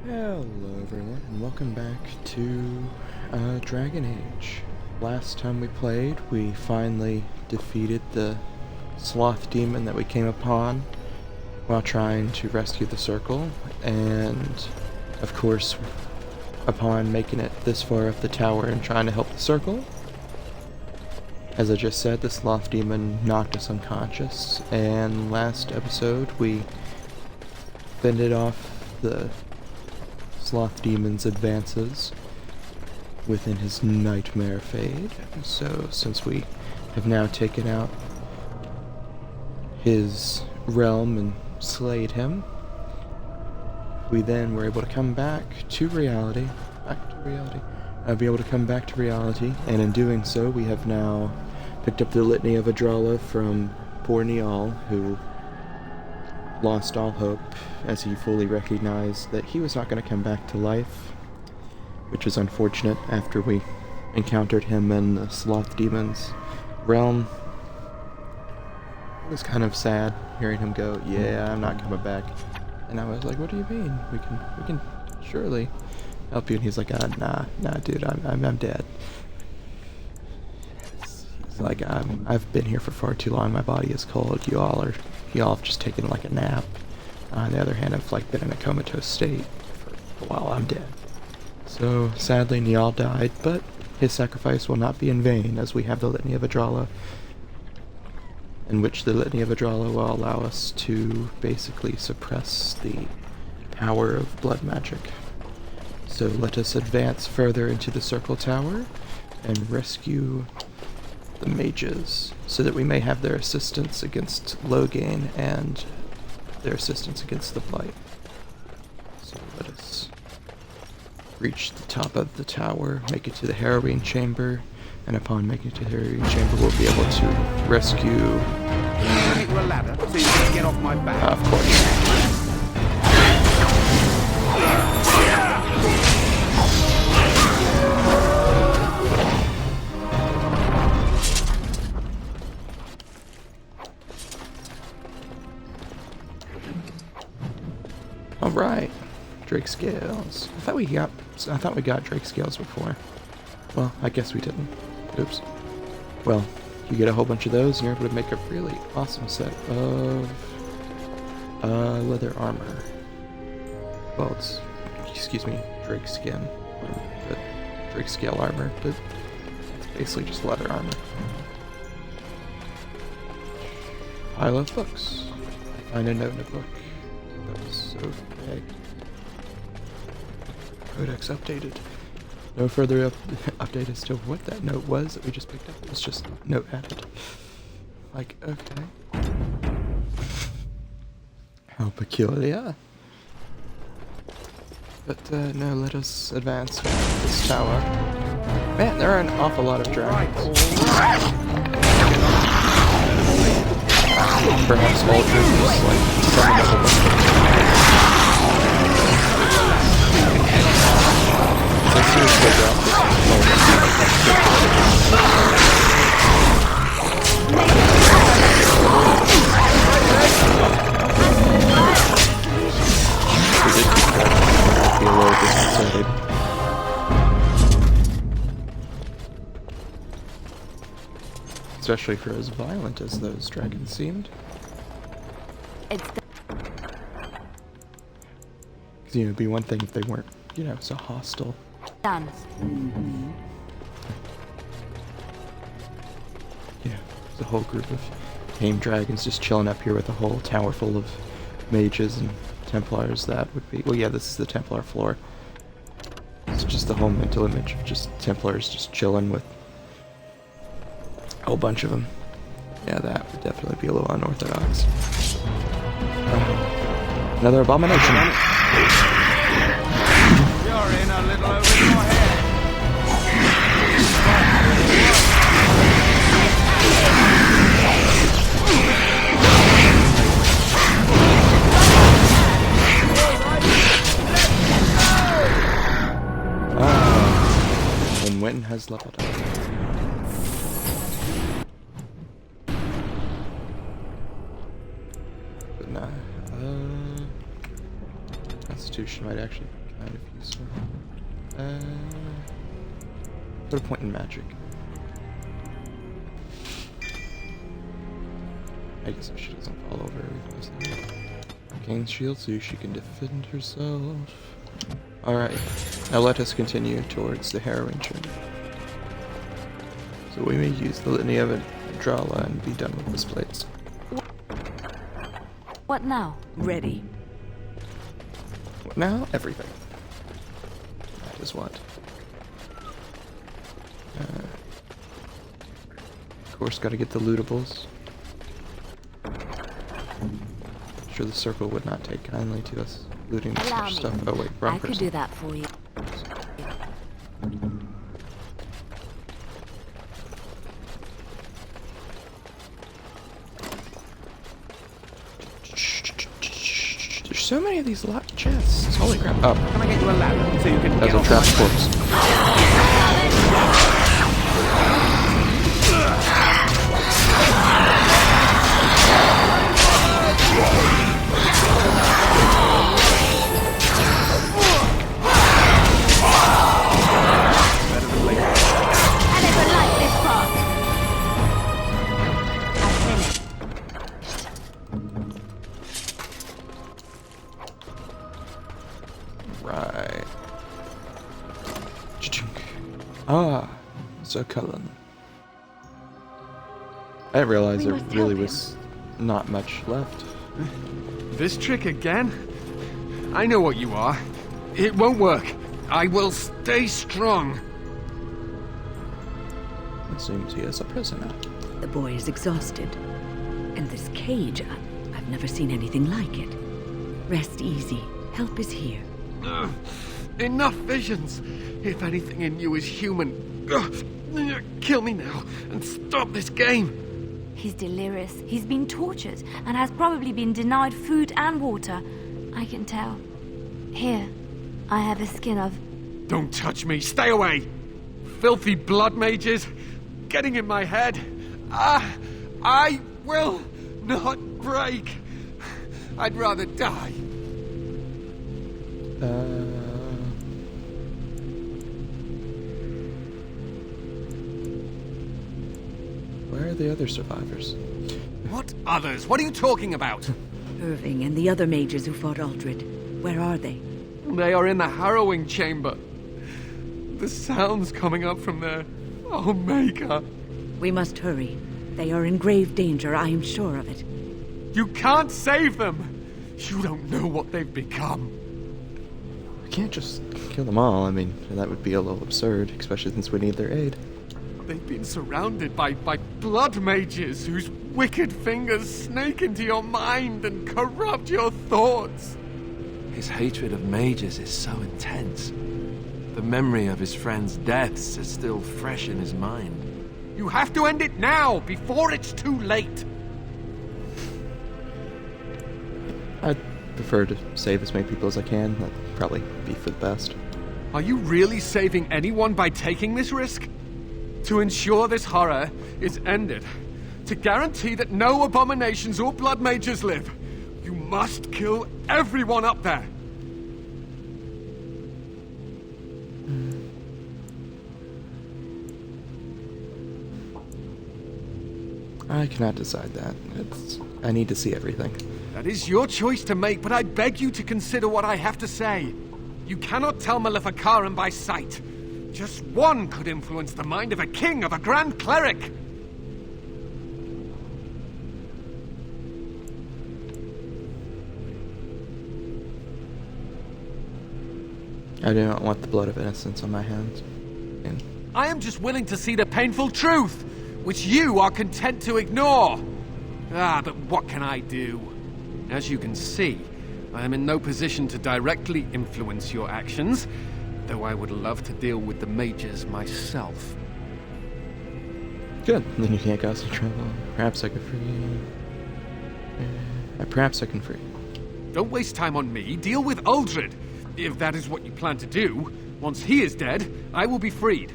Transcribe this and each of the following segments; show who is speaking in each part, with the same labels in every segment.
Speaker 1: Hello everyone, and welcome back to Dragon Age. Last time we played, we finally defeated the Sloth Demon that we came upon while trying to rescue the Circle, and of course, upon making it this far up the tower and trying to help the Circle, as I just said, the Sloth Demon knocked us unconscious, and last episode we fended off the Sloth Demon's advances within his nightmare fade. So since we have now taken out his realm and slayed him, we then were able to come back to reality, be able to come back to reality, and in doing so we have now picked up the Litany of Adralla from poor Niall, who lost all hope as he fully recognized that he was not going to come back to life, which was unfortunate after we encountered him in the Sloth Demon's realm. It was kind of sad hearing him go, "Yeah, I'm not coming back." And I was like, "What do you mean? We can surely help you." And he's like, nah, dude, I'm dead." He's like, I've been here for far too long. My body is cold. Y'all have just taken like a nap. On the other hand, I've like been in a comatose state for a while. I'm dead. So sadly, Niall died, but his sacrifice will not be in vain, as we have the Litany of Adralla, in which the Litany of Adralla will allow us to basically suppress the power of blood magic. So let us advance further into the Circle Tower and rescue the mages, so that we may have their assistance against Logain and their assistance against the Blight. So let us reach the top of the tower, make it to the Harrowing Chamber, and upon making it to the Harrowing Chamber, we'll be able to rescue...
Speaker 2: Take a ladder so you can get off my back.
Speaker 1: Of course. Alright, Drake Scales. I thought we got Drake Scales before. Well, I guess we didn't. Oops. Well, you get a whole bunch of those and you're able to make a really awesome set of leather armor. Well, it's, excuse me, Drake skin, but Drake Scale armor, but it's basically just leather armor. Pile of books. Find a note in a book. That was so vague. Codex updated. No further update as to what that note was that we just picked up. It was just note added. Like, okay. How peculiar. But no, let us advance around this tower. Man, there are an awful lot of dragons. Perhaps Uldred was like summoned up a bunch. Let's seriously drop this we did keep that. Be a little disconcerted. Especially for as violent as those dragons seemed. Because, you know, it'd be one thing if they weren't, you know, so hostile.
Speaker 3: Done.
Speaker 1: Yeah, there's a whole group of tame dragons just chilling up here with a whole tower full of mages and Templars. That would be... Well, yeah, this is the Templar floor. It's just the whole mental image of just Templars just chilling with a whole bunch of them. Yeah, that would definitely be a little unorthodox. Another abomination.
Speaker 2: You're in a little over your head.
Speaker 1: And Winton has leveled up. But nah, Constitution might actually Kind of useful. Put a point in magic. I guess she doesn't fall over every time. Gains shield so she can defend herself. Alright, now let us continue towards the harrowing journey. So we may use the Litany of Adralla and be done with this place.
Speaker 3: What now?
Speaker 4: Ready.
Speaker 1: What now? Everything. That is what. Of course, gotta get the lootables. Sure, the circle would not take kindly to us looting this
Speaker 3: Allow
Speaker 1: much
Speaker 3: me.
Speaker 1: stuff. Oh wait, wrong
Speaker 3: I could
Speaker 1: person.
Speaker 3: do that for you.
Speaker 1: There's so many of these locked chests. Holy crap. Oh,
Speaker 2: Can I get you a ladder so you can
Speaker 1: that's
Speaker 2: get
Speaker 1: a
Speaker 2: off
Speaker 1: trapped
Speaker 2: my
Speaker 1: corpse.
Speaker 2: better than later?
Speaker 3: I never liked this part. I've finished.
Speaker 1: Right. Cha-chink. Ah, so Cullen. I didn't realize
Speaker 3: We
Speaker 1: there
Speaker 3: must
Speaker 1: really
Speaker 3: help
Speaker 1: was not much left.
Speaker 5: This trick again? I know what you are. It won't work. I will stay strong.
Speaker 1: It seems he is a prisoner.
Speaker 4: The boy is exhausted. And this cage, I've never seen anything like it. Rest easy. Help is here.
Speaker 5: Ugh. Enough visions. If anything in you is human, kill me now and stop this game.
Speaker 3: He's delirious. He's been tortured and has probably been denied food and water. I can tell. Here, I have a skin of...
Speaker 5: Don't touch me. Stay away. Filthy blood mages getting in my head. I will not break. I'd rather die.
Speaker 1: Where are the other survivors?
Speaker 5: What others? What are you talking about?
Speaker 4: Irving and the other mages who fought Uldred. Where are they?
Speaker 5: They are in the harrowing chamber. The sounds coming up from there. Oh, Maker.
Speaker 4: We must hurry. They are in grave danger, I am sure of it.
Speaker 5: You can't save them. You don't know what they've become.
Speaker 1: We can't just kill them all. I mean, that would be a little absurd, especially since we need their aid.
Speaker 5: They've been surrounded by blood mages whose wicked fingers snake into your mind and corrupt your thoughts.
Speaker 6: His hatred of mages is so intense. The memory of his friends' deaths is still fresh in his mind.
Speaker 5: You have to end it now, before it's too late.
Speaker 1: I'd prefer to save as many people as I can. That'd probably be for the best.
Speaker 5: Are you really saving anyone by taking this risk? To ensure this horror is ended. To guarantee that no abominations or blood mages live. You must kill everyone up there.
Speaker 1: I cannot decide that. I need to see everything.
Speaker 5: That is your choice to make, but I beg you to consider what I have to say. You cannot tell Maleficarum by sight. Just one could influence the mind of a king, of a grand cleric.
Speaker 1: I do not want the blood of innocents on my hands. And
Speaker 5: I am just willing to see the painful truth, which you are content to ignore. But what can I do? As you can see, I am in no position to directly influence your actions, though I would love to deal with the mages myself.
Speaker 1: good. Then you can't cause any trouble. Perhaps I could free you. Perhaps I can free you.
Speaker 5: Don't waste time on me. Deal with Uldred. If that is what you plan to do, once he is dead, I will be freed.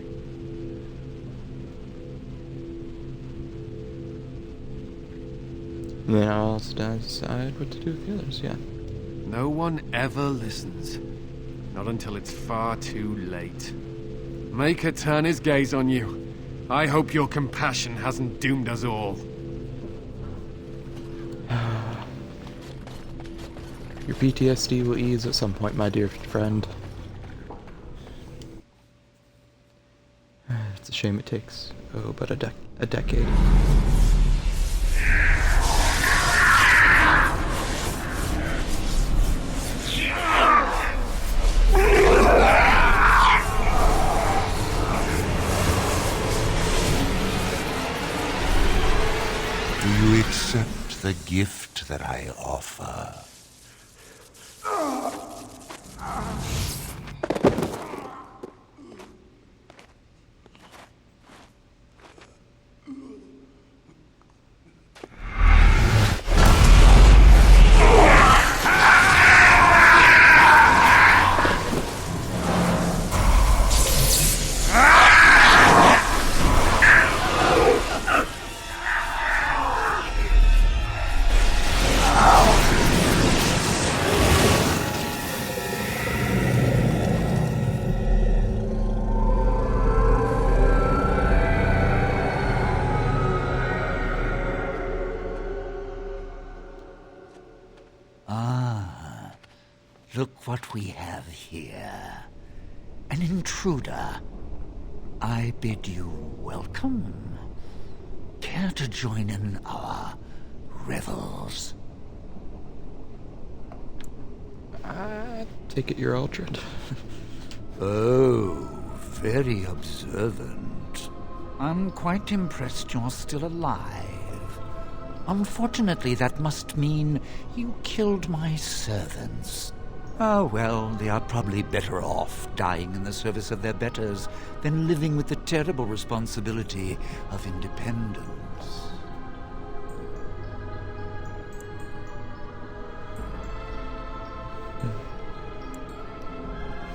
Speaker 1: And then I'll also decide what to do with the others, yeah.
Speaker 5: No one ever listens. Not until it's far too late. Maker turn his gaze on you. I hope your compassion hasn't doomed us all.
Speaker 1: Your PTSD will ease at some point, my dear friend. It's a shame it takes, but a decade.
Speaker 7: Do you accept the gift that I offer?
Speaker 8: Look what we have here. An intruder. I bid you welcome. Care to join in our revels?
Speaker 1: I take it you're Uldred.
Speaker 8: Oh, very observant. I'm quite impressed you're still alive. Unfortunately, that must mean you killed my servants. Oh, well, they are probably better off dying in the service of their betters than living with the terrible responsibility of independence.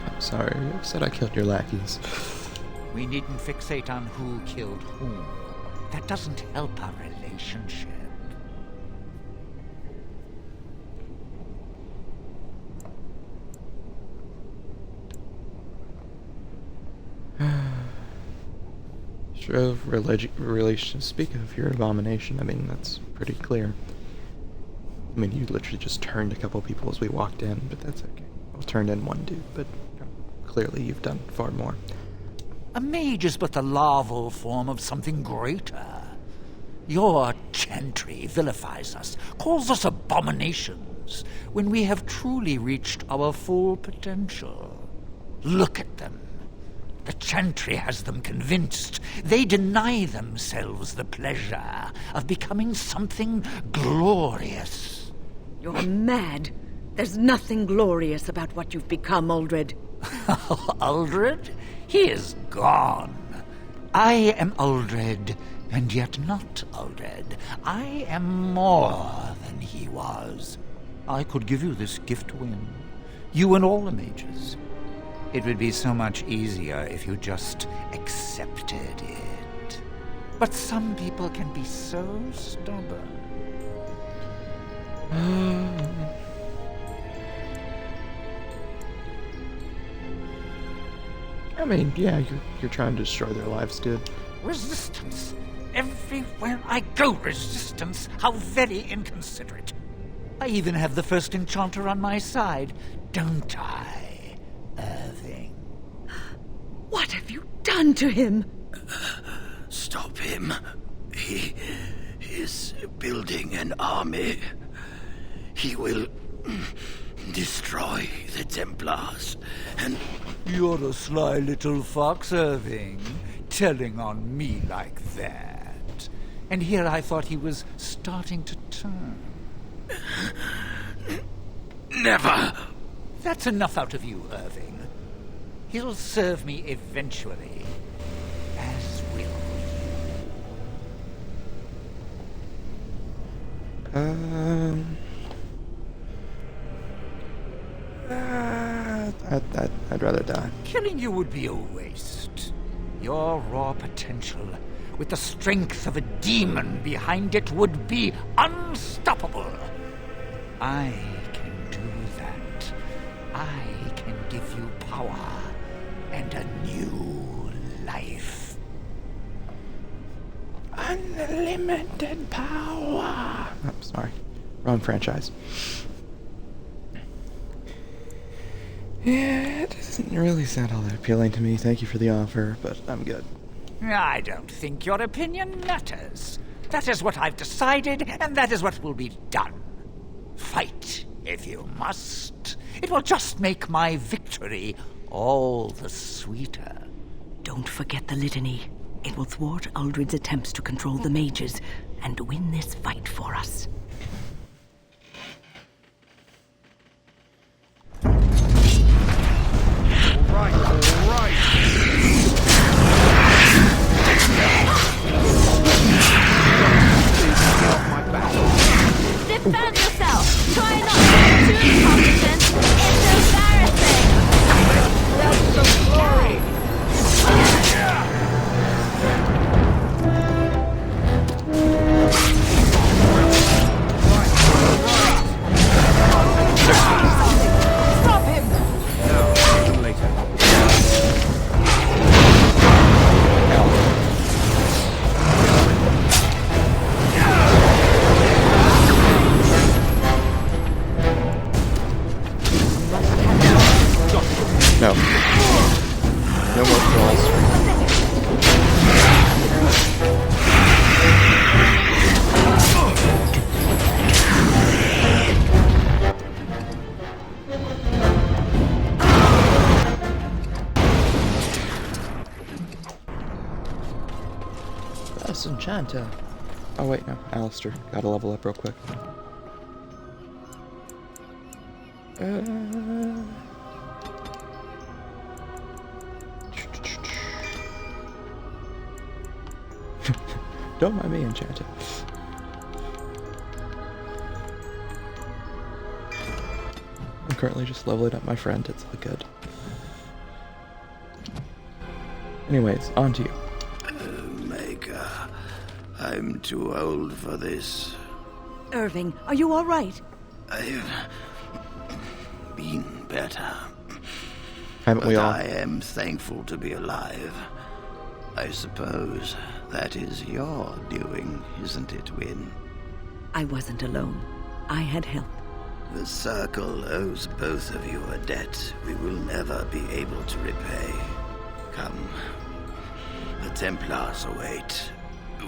Speaker 1: I'm sorry, you said I killed your lackeys.
Speaker 8: We needn't fixate on who killed whom. That doesn't help our relationship.
Speaker 1: Sure, relation. Speak of your abomination, I mean, that's pretty clear. I mean, you literally just turned a couple people as we walked in, but that's okay. Well, turned in one dude, but clearly you've done far more.
Speaker 8: A mage is but the larval form of something greater. Your chantry vilifies us, calls us abominations, when we have truly reached our full potential. Look at them. The chantry has them convinced. They deny themselves the pleasure of becoming something glorious.
Speaker 4: You're mad. There's nothing glorious about what you've become, Uldred.
Speaker 8: Uldred? He is gone. I am Uldred, and yet not Uldred. I am more than he was. I could give you this gift to win. You and all the mages. It would be so much easier if you just accepted it. But some people can be so stubborn.
Speaker 1: I mean, yeah, you're trying to destroy their lives, dude.
Speaker 8: Resistance. Everywhere I go, resistance. How very inconsiderate. I even have the first enchanter on my side, don't I? Irving.
Speaker 4: What have you done to him?
Speaker 7: Stop him. He is building an army. He will destroy the Templars, and...
Speaker 8: You're a sly little fox, Irving, telling on me like that. And here I thought he was starting to turn.
Speaker 7: Never!
Speaker 8: That's enough out of you, Irving. He'll serve me eventually, as will you.
Speaker 1: I'd rather die.
Speaker 8: Killing you would be a waste. Your raw potential, with the strength of a demon behind it, would be unstoppable. I can do that. I can give you power and a new life.
Speaker 1: Unlimited power. Oh, sorry. Wrong franchise. Yeah, it doesn't really sound all that appealing to me. Thank you for the offer, but I'm good.
Speaker 8: I don't think your opinion matters. That is what I've decided, and that is what will be done. Fight, if you must. It will just make my victory all the sweeter.
Speaker 4: Don't forget the litany. It will thwart Uldred's attempts to control the mages and win this fight for us.
Speaker 2: Right, all right. Get off my back.
Speaker 3: Defend yourself! Try not to get too incompetent! It's embarrassing!
Speaker 8: That's the glory!
Speaker 3: Stop him!
Speaker 2: No, later.
Speaker 1: No. No more trolls. That's Enchanter. Oh wait, no. Alistair. Gotta level up real quick. Don't mind me, Enchanter. I'm currently just leveling up my friend. It's all good. Anyways, on to you.
Speaker 7: Maker, I'm too old for this.
Speaker 4: Irving, are you all right?
Speaker 7: I've been better.
Speaker 1: Haven't we
Speaker 7: But
Speaker 1: all?
Speaker 7: I am thankful to be alive. I suppose that is your doing, isn't it, Wynne?
Speaker 4: I wasn't alone. I had help.
Speaker 7: The Circle owes both of you a debt we will never be able to repay. Come. The Templars await.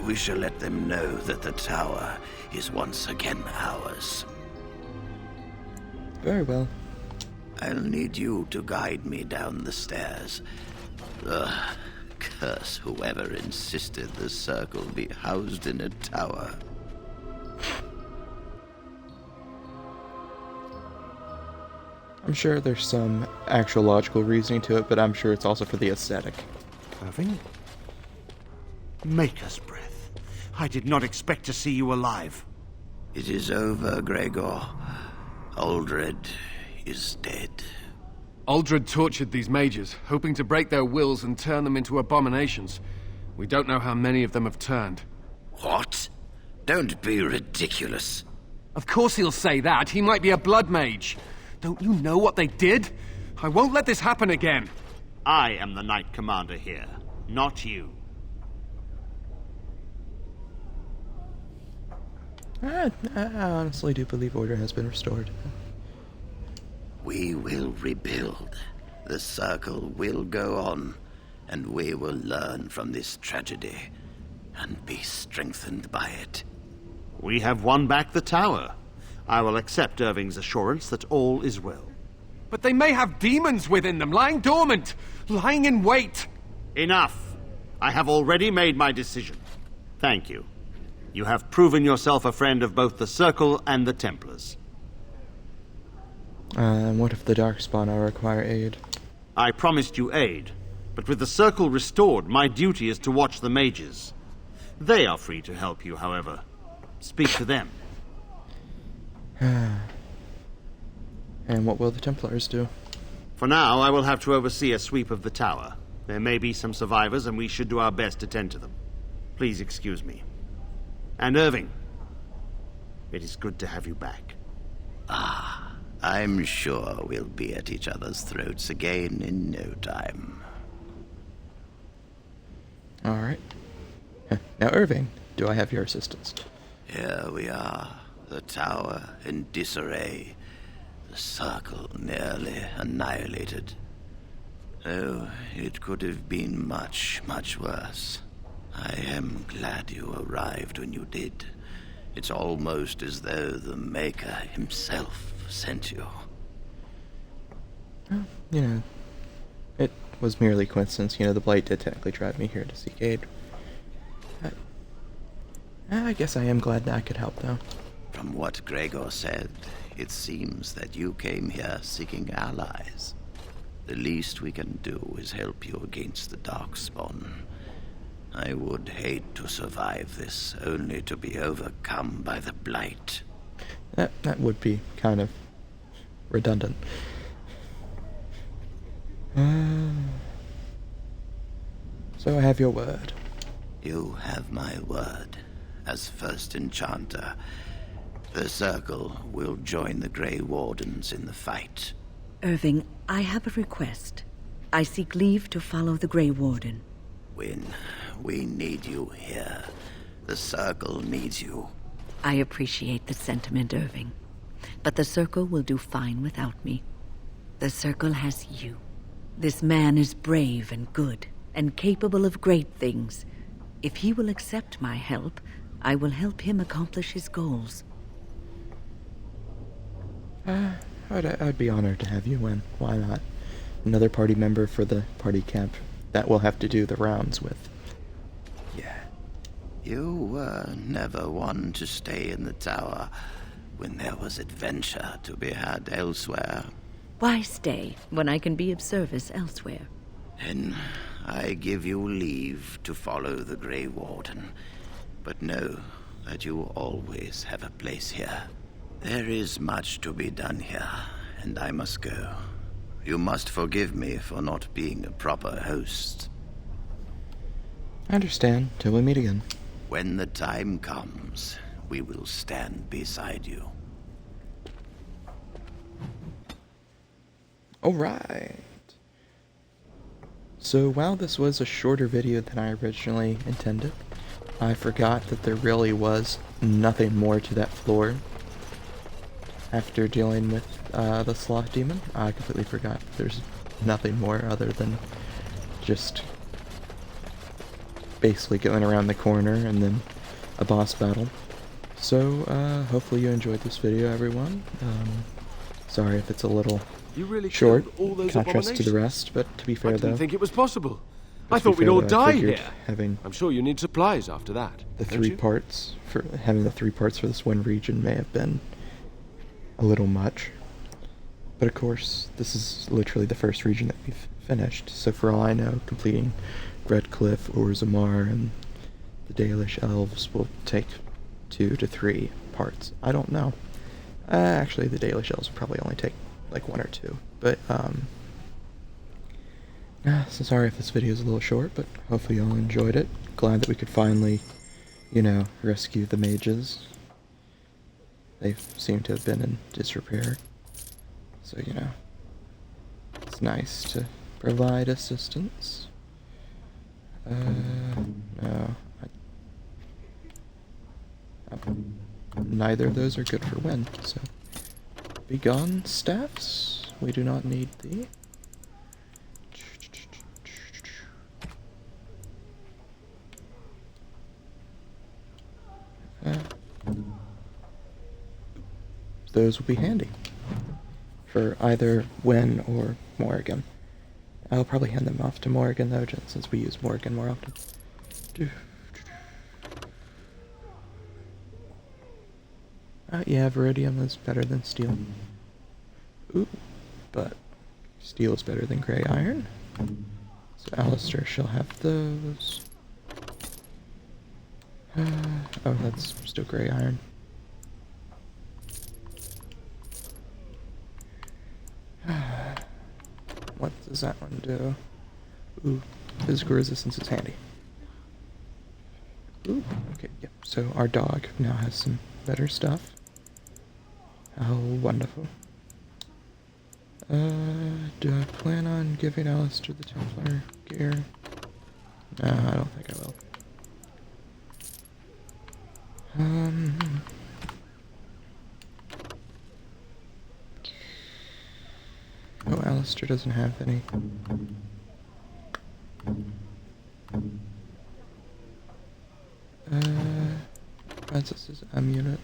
Speaker 7: We shall let them know that the tower is once again ours.
Speaker 1: Very well.
Speaker 7: I'll need you to guide me down the stairs. Ugh, curse whoever insisted the Circle be housed in a tower.
Speaker 1: I'm sure there's some actual logical reasoning to it, but I'm sure it's also for the aesthetic.
Speaker 2: Irving? Maker's breath. I did not expect to see you alive.
Speaker 7: It is over, Gregor. Uldred is dead.
Speaker 5: Uldred tortured these mages, hoping to break their wills and turn them into abominations. We don't know how many of them have turned.
Speaker 7: What? Don't be ridiculous.
Speaker 5: Of course he'll say that. He might be a blood mage. Don't you know what they did? I won't let this happen again.
Speaker 2: I am the Knight Commander here, not you.
Speaker 1: I honestly do believe order has been restored.
Speaker 7: We will rebuild. The Circle will go on, and we will learn from this tragedy and be strengthened by it.
Speaker 2: We have won back the tower. I will accept Irving's assurance that all is well.
Speaker 5: But they may have demons within them, lying dormant, lying in wait.
Speaker 2: Enough. I have already made my decision. Thank you. You have proven yourself a friend of both the Circle and the Templars.
Speaker 1: And what if the Darkspawn require aid?
Speaker 2: I promised you aid, but with the Circle restored, my duty is to watch the mages. They are free to help you, however. Speak to them.
Speaker 1: And what will the Templars do?
Speaker 2: For now, I will have to oversee a sweep of the tower. There may be some survivors, and we should do our best to tend to them. Please excuse me. And Irving, it is good to have you back.
Speaker 7: Ah, I'm sure we'll be at each other's throats again in no time.
Speaker 1: Alright. Now, Irving, do I have your assistance?
Speaker 7: Here we are, the tower in disarray, the circle nearly annihilated. Oh, it could have been much, much worse. I am glad you arrived when you did. It's almost as though the Maker himself sent you.
Speaker 1: Well, you know, it was merely coincidence. You know, the Blight did technically drive me here to seek aid. I guess I am glad that I could help, though.
Speaker 7: From what Gregor said, it seems that you came here seeking allies. The least we can do is help you against the Darkspawn. I would hate to survive this, only to be overcome by the Blight.
Speaker 1: That would be kind of redundant. So I have your word.
Speaker 7: You have my word. As first enchanter, the Circle will join the Grey Wardens in the fight.
Speaker 4: Irving, I have a request. I seek leave to follow the Grey Warden.
Speaker 7: When we need you here, the Circle needs you.
Speaker 4: I appreciate the sentiment, Irving. But the Circle will do fine without me. The Circle has you. This man is brave and good, and capable of great things. If he will accept my help, I will help him accomplish his goals.
Speaker 1: I'd be honored to have you win. Why not? Another party member for the party camp that we'll have to do the rounds with. Yeah.
Speaker 7: You were never one to stay in the tower when there was adventure to be had elsewhere.
Speaker 4: Why stay when I can be of service elsewhere?
Speaker 7: Then I give you leave to follow the Grey Warden, but know that you always have a place here. There is much to be done here, and I must go. You must forgive me for not being a proper host.
Speaker 1: I understand. Till we meet again.
Speaker 7: When the time comes, we will stand beside you.
Speaker 1: Alright. So while this was a shorter video than I originally intended, I forgot that there really was nothing more to that floor. After dealing with the Sloth Demon, I completely forgot there's nothing more other than just basically going around the corner and then a boss battle. So, hopefully you enjoyed this video, everyone. Sorry if it's a little
Speaker 6: You really
Speaker 1: short,
Speaker 6: killed all those
Speaker 1: contrast to the
Speaker 6: abominations?
Speaker 1: rest, but to be
Speaker 6: I
Speaker 1: fair
Speaker 6: didn't
Speaker 1: though,
Speaker 6: think it was possible.
Speaker 1: but
Speaker 6: I
Speaker 1: to be
Speaker 6: thought we'd
Speaker 1: fair,
Speaker 6: all
Speaker 1: though, I
Speaker 6: die
Speaker 1: figured
Speaker 6: here.
Speaker 1: having
Speaker 6: I'm sure you need supplies after that.
Speaker 1: the
Speaker 6: don't
Speaker 1: three
Speaker 6: you?
Speaker 1: parts for this one region may have been a little much. But of course, this is literally the first region that we've finished, so for all I know, completing Redcliffe, Orzammar, and the Dalish Elves will take 2 to 3 parts. I don't know. Actually, the Dalish Elves will probably only take like 1 or 2. But, so sorry if this video is a little short, but hopefully you all enjoyed it. Glad that we could finally, rescue the mages. They seem to have been in disrepair. So, it's nice to provide assistance. No. Neither of those are good for wind, so. Be gone, staffs. We do not need thee. Those will be handy for either Wen or Morrigan. I'll probably hand them off to Morrigan though, just since we use Morrigan more often. Yeah, Viridium is better than steel. Ooh, but steel is better than gray iron. So Alistair shall have those. Oh, that's still gray iron. What does that one do? Ooh, physical resistance is handy. Ooh, okay, yep. So our dog now has some better stuff. How wonderful. Do I plan on giving Alistair the Templar gear? No, I don't think I will. Oh, Alistair doesn't have any. Princess's amulets.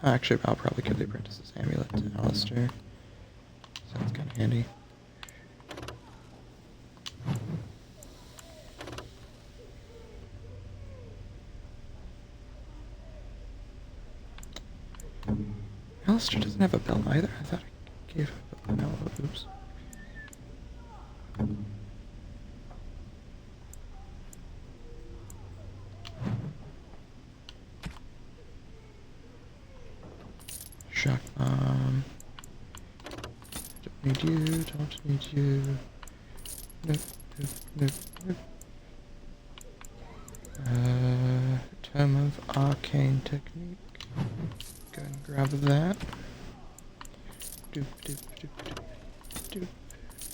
Speaker 1: Actually, I'll probably give the apprentice's amulet to Alistair. Sounds kind of handy. Alistair doesn't have a belt either. I thought I gave him a belt. No, oops. Shock bomb. Don't need you, don't need you. Nope, nope, nope, nope. Tome of Arcane Technique. Go and grab that. Doop, doop, doop, doop,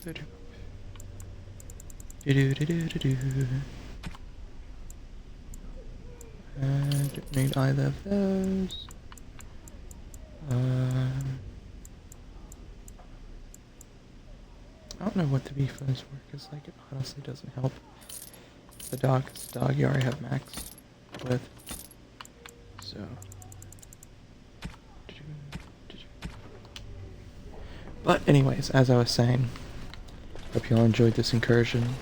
Speaker 1: doop, doop. Do-do-do-do-do-do. Don't need either of those. I don't know what the refills work is like. It honestly doesn't help the dog, 'cause the dog you already have max with. So. But anyways, as I was saying, hope you all enjoyed this incursion.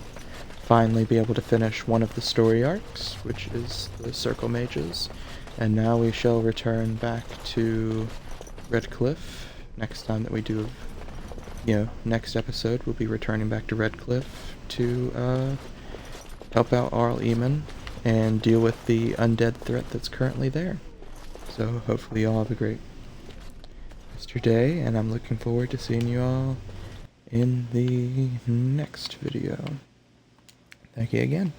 Speaker 1: Finally be able to finish one of the story arcs, which is the Circle Mages. And now we shall return back to Redcliffe. Next time that we do, next episode, we'll be returning back to Redcliffe to help out Arl Eamon and deal with the undead threat that's currently there. So hopefully you all have a great rest of your day, and I'm looking forward to seeing you all in the next video. Thank you again.